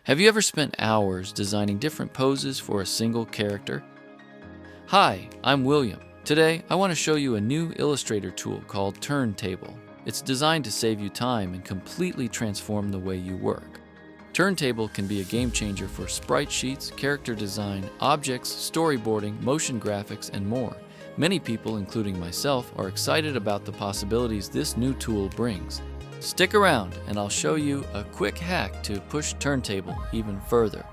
Have you ever spent hours designing different poses for a single character? Hi, I'm William. Today, I want to show you a new Illustrator tool called Turntable. It's designed to save you time and completely transform the way you work. Turntable can be a game changer for sprite sheets, character design, objects, storyboarding, motion graphics, and more. Many people, including myself, are excited about the possibilities this new tool brings. Stick around and I'll show you a quick hack to push Turntable even further.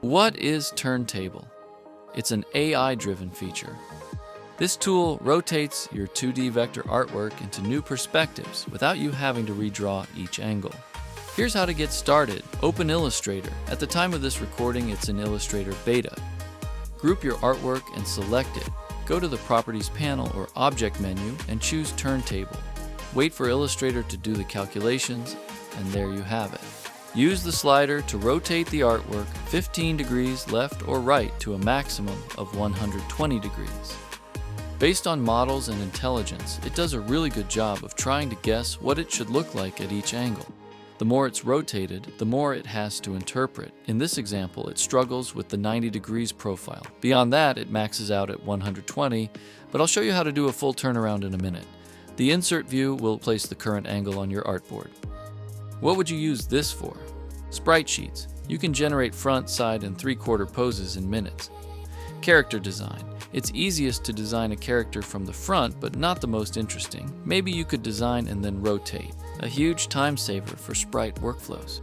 What is Turntable? It's an AI-driven feature. This tool rotates your 2D vector artwork into new perspectives without you having to redraw each angle. Here's how to get started. Open Illustrator. At the time of this recording, it's in Illustrator Beta. Group your artwork and select it. Go to the Properties panel or Object menu and choose Turntable. Wait for Illustrator to do the calculations, and there you have it. Use the slider to rotate the artwork 15 degrees left or right to a maximum of 120 degrees. Based on models and intelligence, it does a really good job of trying to guess what it should look like at each angle. The more it's rotated, the more it has to interpret. In this example, it struggles with the 90 degrees profile. Beyond that, it maxes out at 120, but I'll show you how to do a full turnaround in a minute. The insert view will place the current angle on your artboard. What would you use this for? Sprite sheets. You can generate front, side, and three-quarter poses in minutes. Character design. It's easiest to design a character from the front, but not the most interesting. Maybe you could design and then rotate. A huge time saver for sprite workflows.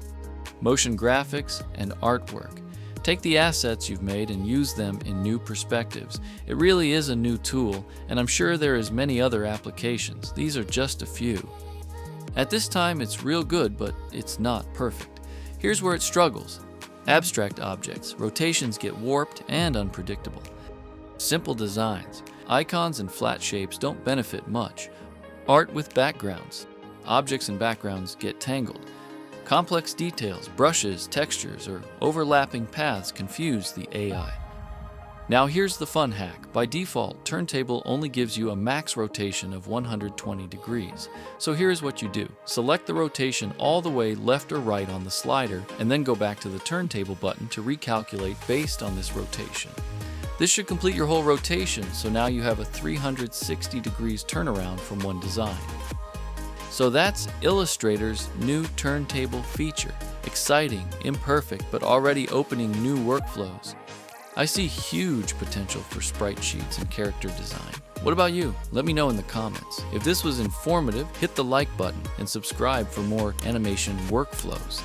Motion graphics and artwork. Take the assets you've made and use them in new perspectives. It really is a new tool, and I'm sure there is many other applications. These are just a few. At this time, it's real good, but it's not perfect. Here's where it struggles. Abstract objects. Rotations get warped and unpredictable. Simple designs. Icons and flat shapes don't benefit much. Art with backgrounds. Objects and backgrounds get tangled. Complex details, brushes, textures, or overlapping paths confuse the AI. Now here's the fun hack. By default, Turntable only gives you a max rotation of 120 degrees. So here's what you do. Select the rotation all the way left or right on the slider, and then go back to the Turntable button to recalculate based on this rotation. This should complete your whole rotation, so now you have a 360 degrees turnaround from one design. So that's Illustrator's new Turntable feature. Exciting, imperfect, but already opening new workflows. I see huge potential for sprite sheets and character design. What about you? Let me know in the comments. If this was informative, hit the like button and subscribe for more animation workflows.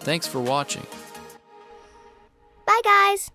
Thanks for watching. Bye, guys!